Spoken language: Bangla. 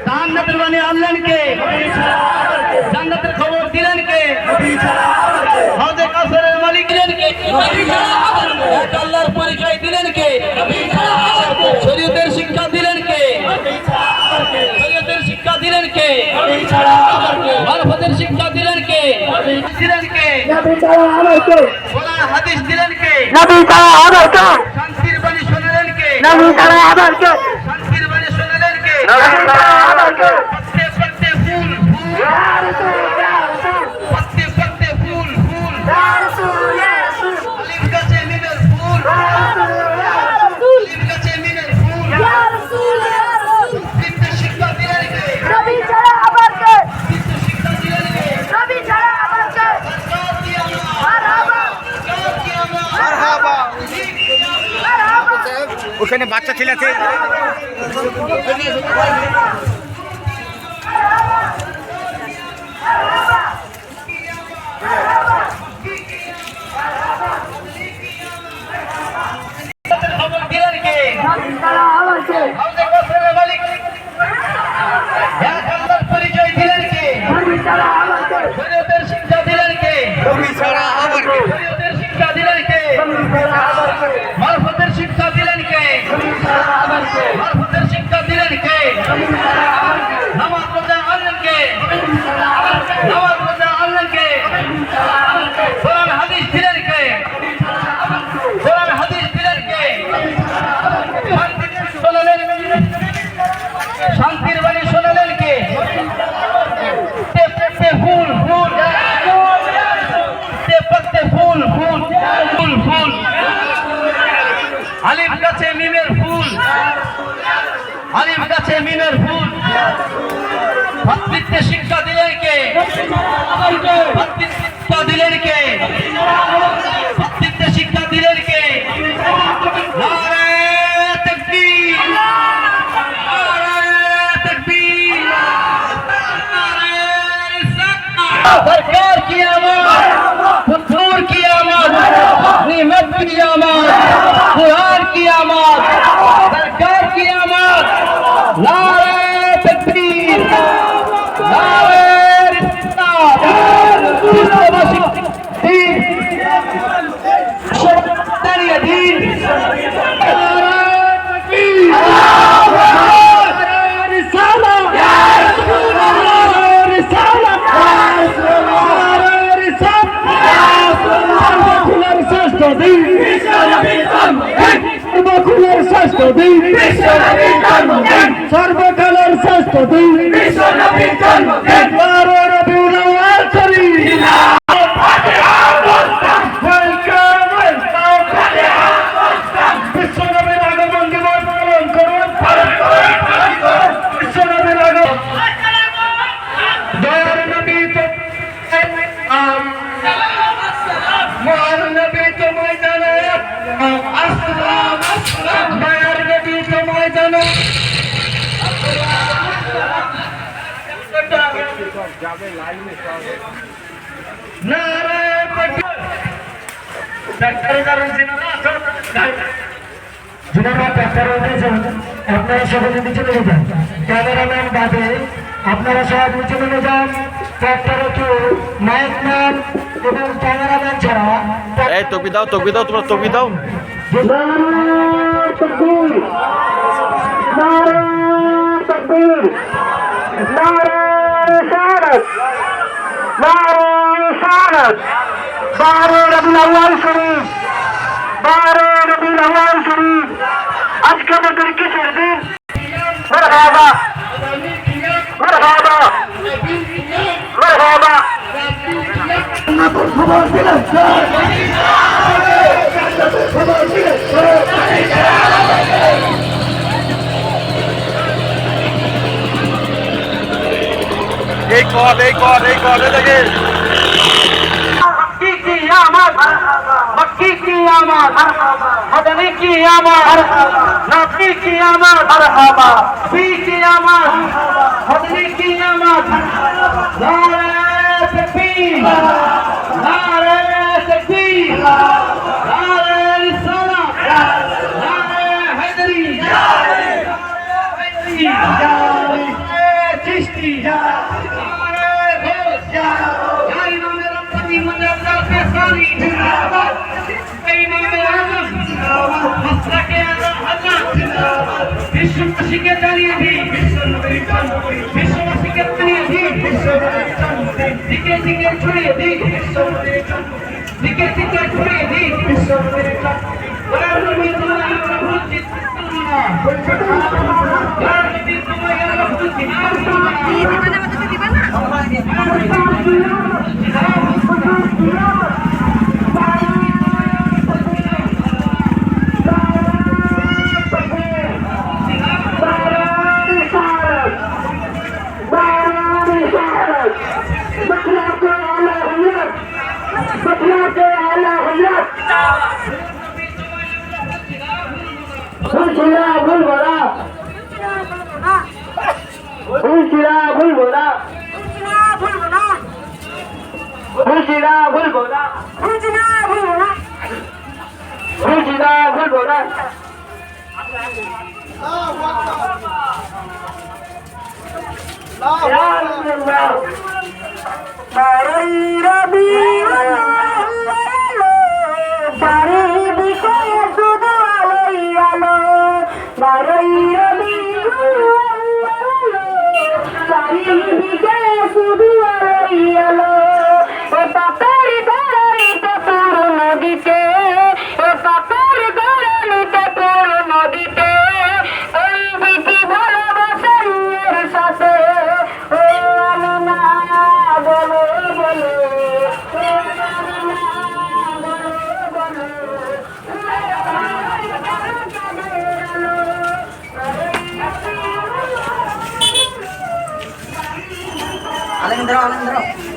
জান্নাতের বাণী আনলেন কে? জান্নাতের খবর দিলেন কে? হযরত কাসরের মালিক দিলেন কে? এক আল্লাহর পরিচয় দিলেন কে? শরীয়তের শিক্ষা দিলেন কে? শরীয়তের শিক্ষা দিলেন কে? মারফতের শিক্ষা দিলেন কে? দিলেন কে? কোরআন হাদিস দিলেন কে? শান্তির বাণী শোনালেন কে? শান্তির বাণী শোনালেন কে? পত্তে পত্তে ফুল ফুল, পত্তে পত্তে ফুল ফুল, আলিফ গাছে মিমের ফুল, আলিফ গাছে মিমের ফুল। তিনটে শিক্ষা দিলেন কে? তিনটে শিক্ষা দিলেন কে? ওখানে বাচ্চা ছেলে আছে। খবর দিলেন কে? হযরত কাসরের মালিক এক আল্লাহর পরিচয় দিলেন কে? শরীয়তের শিক্ষা দিলেন কে? শরীয়তের শিক্ষা দিলেন কে? মারফতের শিক্ষা দিলেন কে? মারফতের শিক্ষা দিলেন কে? নামাজ রোজা আনলেন কে? নামাজ রোজা আনলেন কে? কোরআন হাদিস দিলেন কে? কোরআন হাদিস দিলেন কে? শান্তির বাণী শোনালেন কে? ফুল ফুল, পত্তে ফুল ফুল ফুল ফুল, আলিফ গাছে মিমের ফুল, আলিফ গাছে মিমের ফুল। ভাতৃত্বের শিক্ষা দিলেন কে? ভাতৃত্বের শিক্ষা দিলেন কে? ভাতৃত্বের শিক্ষা দিলেন কে? নারে তাকবীর, নারে তাকবীর, নারে রিসালাত। सरकार की आवाज, हुजूर की आवाज, निमत की आवाज, कुरान की आवाज, सरकार की आवाज, नारे तकबीर, नारे रिसालत। विश्ववासी दीन, शरअरी दीन, नारे तकबीर, नारे रिसालत, नारे रिसालत, সর্বকালের শ্রেষ্ঠ দিন রবিউল আউয়াল শরীফ। বিশ্বনবীর আগমন দিবস পালন করুন। বিশ্বনবীর আগমন দয়ার নবী তো মহান নবী তো ময়দানে আসসালাম আসসালাম, দয়ার নবী তো ময়দানে নারে তাকবীর। ডাক্তারের কারণ ছিল না যারা ডাক্তার হয়েছেন আপনারা সবাই নিচে নেমে যান, ক্যামেরাম্যান বাদে আপনারা সবাই নিচে নেমে যান। ডাক্তার একটু মাইকম্যান এবং ক্যামেরাম্যান ছাড়া এই টপি দাও, টপি দাও, তোমরা টপি দাও। আজকে আমাদের কিসের দিন? মারহাবা মারহাবা মারহাবা। খবর দিলেন এই কর দেখে मक्की की आमद, मदनी की आमद, नबी की आमद, मरहबा फी की आमद, मदनी की आमद। नारे तकबीर, नारे तकबीर, नारे रिसालत, नारे हैदरी, नारे हैदरी। চিশতি ইমামে রব্বানি মুজাদ্দাদ পেশানি ইমামে আজম মাসলাকে আল্লাহ বিশ্ববাসীকে জানিয়ে দিই বিশ্ববাসীকে জানিয়ে দিই দিকে দিকে ছড়িয়ে দিই দিকে দিকে ছড়িয়ে দিই Alendro.